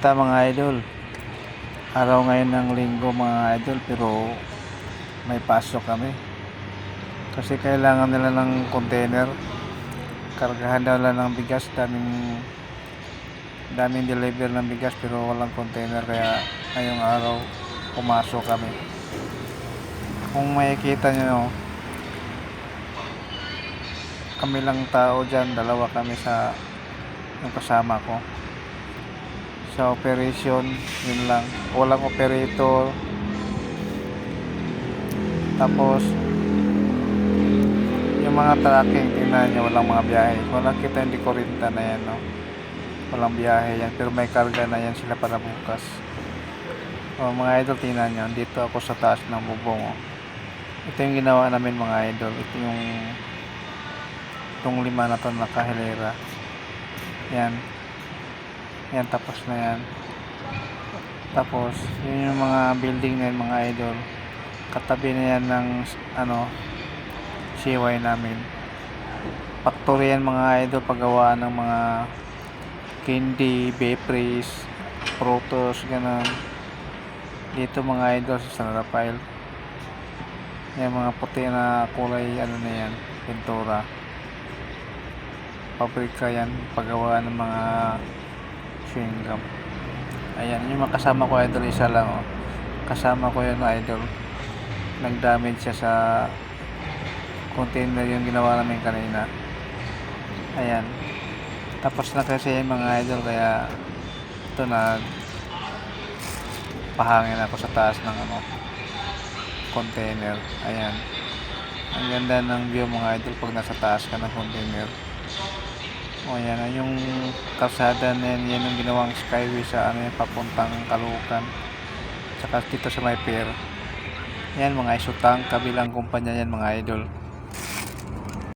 balita mga idol. Araw ngayon ng linggo mga idol, pero may pasok kami. Kasi kailangan nila ng container. Kargahan daw lang ng bigas, daming deliver ng bigas pero walang container, kaya ngayong araw pumasok kami. Kung makikita nyo, kami lang tao dyan, dalawa kami sa yung kasama ko. Sa operation, yun lang, walang operator. Tapos yung mga tracking, tingnan nyo, walang mga biyahe. Walang kita yung dikorinta na yan, no? Walang biyahe yan, pero may karga na yan sila para bukas. O mga idol, tingnan nyo, dito ako sa taas ng bubong, oh. Ito yung ginawa namin mga idol. Ito yung itong 5 na to nakahilera. Yan, tapos na yan. Tapos yun yung mga building na yun mga idol, katabi na yan ng CY namin. Factory yan mga idol, paggawaan ng mga candy, Bepris, Protos, ganun. Dito mga idol sa San Rafael, yung mga puti na kulay na yan, pintura. Pabrika yan, paggawaan ng mga chewing gum. Ayan, yung mga kasama ko idol, isa lang, oh. Kasama ko yun idol, nag-damage siya sa container yung ginawa namin kanina. Ayan, tapos na kasi yung mga idol, kaya ito na pahangin ako sa taas ng container. Ayan, ang ganda ng view mga idol pag nasa taas ka ng container. O yan, yung kalsada na yan, yan yung ginawang skyway sa papuntang Caloocan, saka dito sa may pier. Yan mga isutang, kabilang kumpanya yan mga idol.